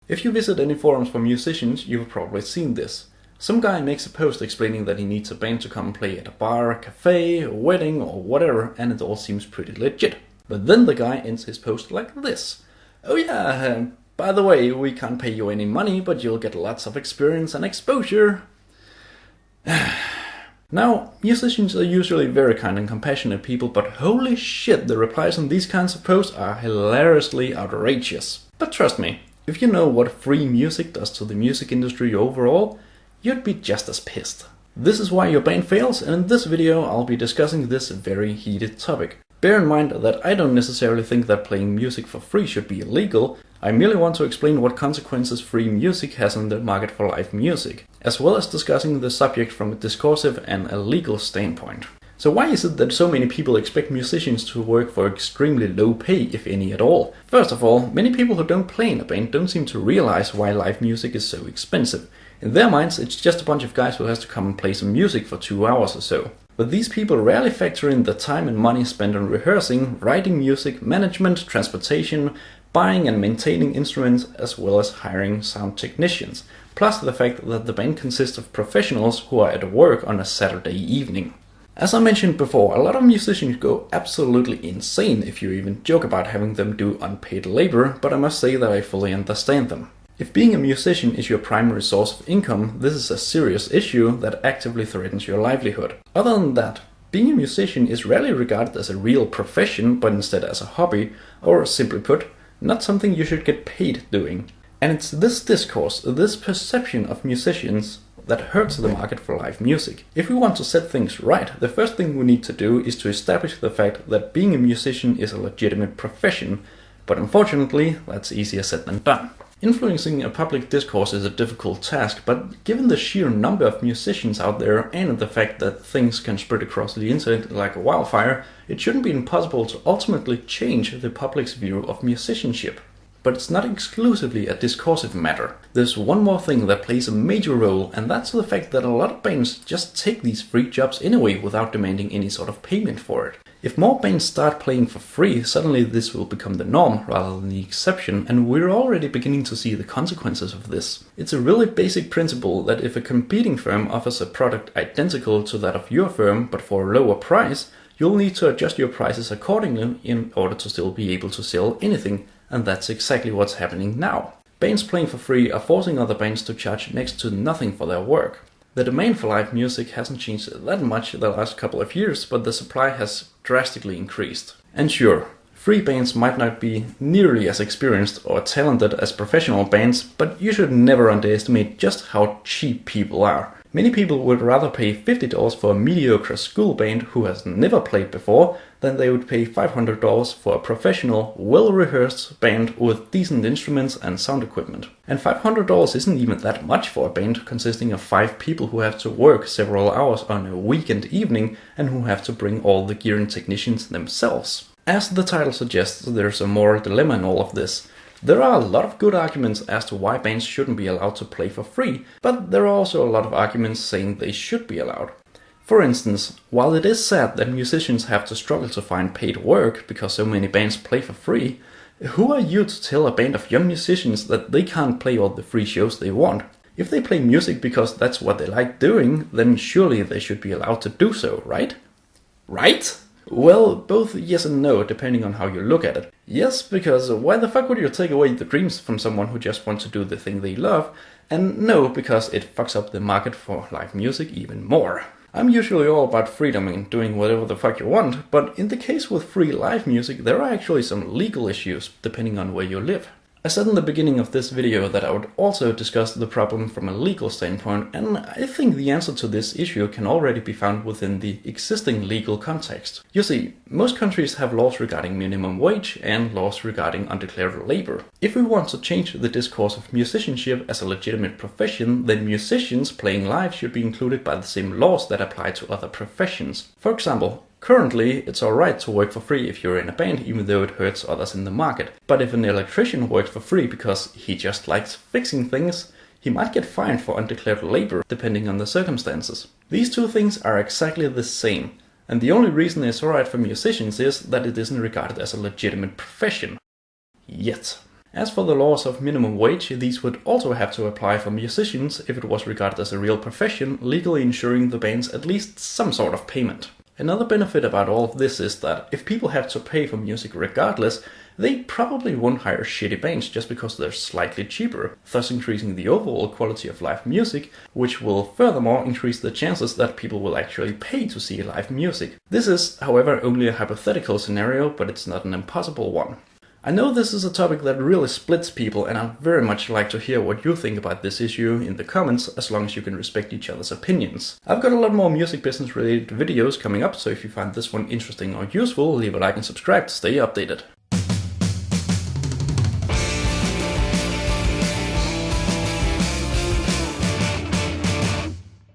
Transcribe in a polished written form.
If you visit any forums for musicians, you've probably seen this. Some guy makes a post explaining that he needs a band to come play at a bar, a cafe, a wedding or whatever, and it all seems pretty legit. But then the guy ends his post like this. Oh yeah, by the way, we can't pay you any money, but you'll get lots of experience and exposure. Now, musicians are usually very kind and compassionate people, but holy shit, the replies on these kinds of posts are hilariously outrageous. But trust me, if you know what free music does to the music industry overall, you'd be just as pissed. This is why your band fails, and in this video I'll be discussing this very heated topic. Bear in mind that I don't necessarily think that playing music for free should be illegal. I merely want to explain what consequences free music has on the market for live music, as well as discussing the subject from a discursive and a legal standpoint. So why is it that so many people expect musicians to work for extremely low pay, if any at all? First of all, many people who don't play in a band don't seem to realize why live music is so expensive. In their minds, it's just a bunch of guys who has to come and play some music for 2 hours or so. But these people rarely factor in the time and money spent on rehearsing, writing music, management, transportation, buying and maintaining instruments, as well as hiring sound technicians. Plus the fact that the band consists of professionals who are at work on a Saturday evening. As I mentioned before, a lot of musicians go absolutely insane if you even joke about having them do unpaid labor, but I must say that I fully understand them. If being a musician is your primary source of income, this is a serious issue that actively threatens your livelihood. Other than that, being a musician is rarely regarded as a real profession, but instead as a hobby, or simply put, not something you should get paid doing. And it's this discourse, this perception of musicians, that hurts the market for live music. If we want to set things right, the first thing we need to do is to establish the fact that being a musician is a legitimate profession, but unfortunately, that's easier said than done. Influencing a public discourse is a difficult task, but given the sheer number of musicians out there and the fact that things can spread across the internet like a wildfire, it shouldn't be impossible to ultimately change the public's view of musicianship. But it's not exclusively a discursive matter. There's one more thing that plays a major role, and that's the fact that a lot of bands just take these free jobs anyway without demanding any sort of payment for it. If more bands start playing for free, suddenly this will become the norm rather than the exception, and we're already beginning to see the consequences of this. It's a really basic principle that if a competing firm offers a product identical to that of your firm but for a lower price, you'll need to adjust your prices accordingly in order to still be able to sell anything, and that's exactly what's happening now. Bands playing for free are forcing other bands to charge next to nothing for their work. The demand for live music hasn't changed that much the last couple of years, but the supply has drastically increased. And sure, free bands might not be nearly as experienced or talented as professional bands, but you should never underestimate just how cheap people are. Many people would rather pay $50 for a mediocre school band who has never played before than they would pay $500 for a professional, well-rehearsed band with decent instruments and sound equipment. And $500 isn't even that much for a band consisting of 5 people who have to work several hours on a weekend evening and who have to bring all the gear and technicians themselves. As the title suggests, there's a moral dilemma in all of this. There are a lot of good arguments as to why bands shouldn't be allowed to play for free, but there are also a lot of arguments saying they should be allowed. For instance, while it is sad that musicians have to struggle to find paid work because so many bands play for free, who are you to tell a band of young musicians that they can't play all the free shows they want? If they play music because that's what they like doing, then surely they should be allowed to do so, right? Right? Well, both yes and no, depending on how you look at it. Yes, because why the fuck would you take away the dreams from someone who just wants to do the thing they love? And no, because it fucks up the market for live music even more. I'm usually all about freedom and doing whatever the fuck you want, but in the case with free live music, there are actually some legal issues depending on where you live. I said in the beginning of this video that I would also discuss the problem from a legal standpoint, and I think the answer to this issue can already be found within the existing legal context. You see, most countries have laws regarding minimum wage and laws regarding undeclared labor. If we want to change the discourse of musicianship as a legitimate profession, then musicians playing live should be included by the same laws that apply to other professions. For example, currently, it's alright to work for free if you're in a band, even though it hurts others in the market. But if an electrician works for free because he just likes fixing things, he might get fined for undeclared labor, depending on the circumstances. These two things are exactly the same, and the only reason it's alright for musicians is that it isn't regarded as a legitimate profession. Yet. As for the laws of minimum wage, these would also have to apply for musicians if it was regarded as a real profession, legally ensuring the bands at least some sort of payment. Another benefit about all of this is that if people have to pay for music regardless, they probably won't hire shitty bands just because they're slightly cheaper, thus increasing the overall quality of live music, which will furthermore increase the chances that people will actually pay to see live music. This is, however, only a hypothetical scenario, but it's not an impossible one. I know this is a topic that really splits people, and I'd very much like to hear what you think about this issue in the comments, as long as you can respect each other's opinions. I've got a lot more music business related videos coming up, so if you find this one interesting or useful, leave a like and subscribe to stay updated.